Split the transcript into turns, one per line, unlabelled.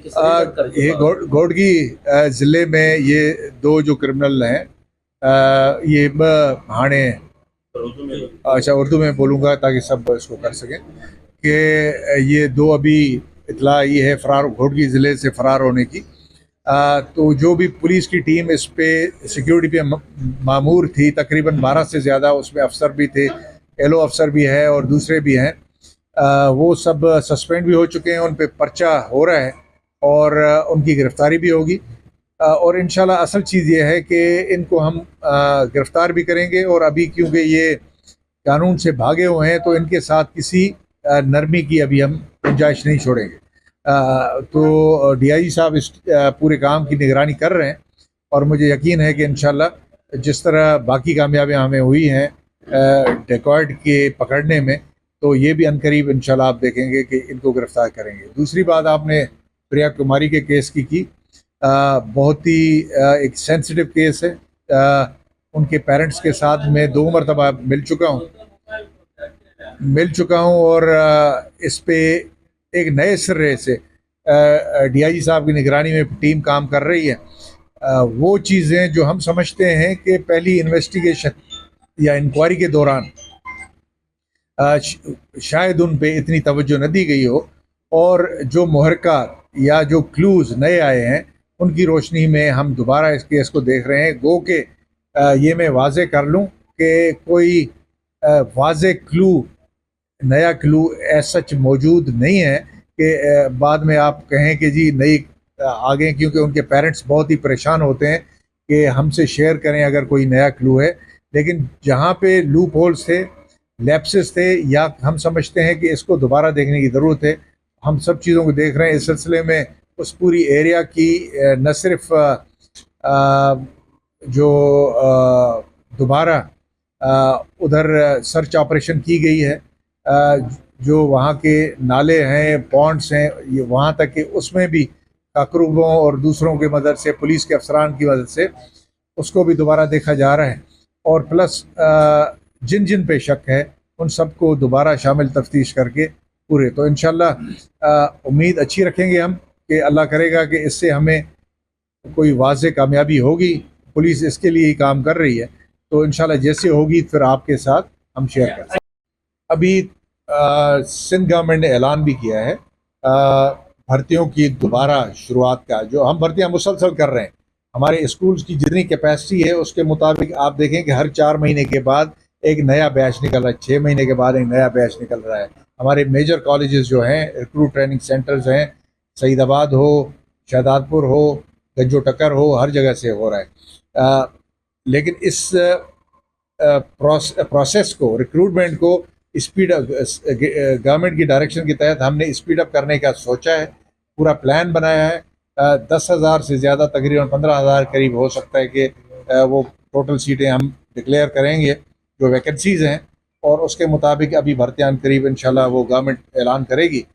ये घोड़गी ज़िले में ये दो जो क्रिमिनल हैं, ये हाणे, अच्छा उर्दू में बोलूँगा ताकि सब इसको कर सकें, कि ये दो अभी इतला ये है फरार, घोड़गी ज़िले से फरार होने की। तो जो भी पुलिस की टीम इस पे सिक्योरिटी पे मामूर थी, तकरीबन 12 से ज़्यादा उसमें अफसर भी थे, एलओ अफसर भी है और दूसरे भी हैं, वो सब सस्पेंड भी हो चुके हैं, उन पे पर्चा हो रहा है और उनकी गिरफ्तारी भी होगी। और इंशाल्लाह असल चीज़ ये है कि इनको हम गिरफ्तार भी करेंगे, और अभी क्योंकि ये कानून से भागे हुए हैं तो इनके साथ किसी नरमी की अभी हम गुंजाइश नहीं छोड़ेंगे। तो डीआईजी साहब इस पूरे काम की निगरानी कर रहे हैं, और मुझे यकीन है कि इंशाल्लाह जिस तरह बाकी कामयाबियाँ हमें हुई हैं डेकॉर्ड के पकड़ने में, तो ये भी अनकरीब इंशाल्लाह आप देखेंगे कि इनको गिरफ्तार करेंगे। दूसरी बात आपने प्रिया कुमारी के केस की बहुत ही एक सेंसिटिव केस है। उनके पेरेंट्स के साथ मैं 2 मरतबा मिल चुका हूँ और इस पे एक नए सिरे से डीआईजी साहब की निगरानी में टीम काम कर रही है। वो चीज़ें जो हम समझते हैं कि पहली इन्वेस्टिगेशन या इंक्वायरी के दौरान शायद उन पे इतनी तवज्जो न दी गई हो, और जो मुहरकात या जो क्लूज़ नए आए हैं उनकी रोशनी में हम दोबारा इस केस को देख रहे हैं। गो के ये मैं वाजे कर लूँ कि कोई वाजे क्लू, नया क्लू ऐसा सच मौजूद नहीं है कि बाद में आप कहें कि जी नई आ गए, क्योंकि उनके पेरेंट्स बहुत ही परेशान होते हैं कि हमसे शेयर करें अगर कोई नया क्लू है। लेकिन जहाँ पे लूप होल्स थे, लैप्सेस थे, या हम समझते हैं कि इसको दोबारा देखने की ज़रूरत है, हम सब चीज़ों को देख रहे हैं। इस सिलसिले में उस पूरी एरिया की न सिर्फ जो दोबारा उधर सर्च ऑपरेशन की गई है, जो वहाँ के नाले हैं, पॉन्ड्स हैं, ये वहाँ तक कि उसमें भी काकरूबों और दूसरों की मदद से, पुलिस के अफसरान की मदद से उसको भी दोबारा देखा जा रहा है। और प्लस जिन जिन पे शक है उन सबको दोबारा शामिल तफ्तीश करके पूरे, तो इंशाल्लाह उम्मीद अच्छी रखेंगे हम कि अल्लाह करेगा कि इससे हमें कोई वाज़े कामयाबी होगी। पुलिस इसके लिए ही काम कर रही है, तो इंशाल्लाह जैसे होगी फिर आपके साथ हम शेयर कर सकते। अभी सिंध गवर्नमेंट ने ऐलान भी किया है भर्तियों की दोबारा शुरुआत का, जो हम भर्तियां मुसलसल कर रहे हैं। हमारे स्कूल्स की जितनी कैपेसिटी है उसके मुताबिक आप देखें कि हर 4 महीने के बाद एक नया बैच निकल रहा है, 6 महीने के बाद एक नया बैच निकल रहा है। हमारे मेजर कॉलेजेस जो हैं, रिक्रूट ट्रेनिंग सेंटर्स हैं, सईदाबाद हो, शहदादपुर हो, गंजो टक्कर हो, हर जगह से हो रहा है। लेकिन इस प्रोसेस को, रिक्रूटमेंट को स्पीड अप, गवर्नमेंट की डायरेक्शन के तहत हमने स्पीड अप करने का सोचा है, पूरा प्लान बनाया है। 10,000 से ज़्यादा, तकरीबन 15,000 करीब हो सकता है कि वो टोटल सीटें हम डिक्लेयर करेंगे जो वैकेंसीज़ हैं, और उसके मुताबिक अभी भर्तियां करीब इंशाल्लाह वो गवर्नमेंट ऐलान करेगी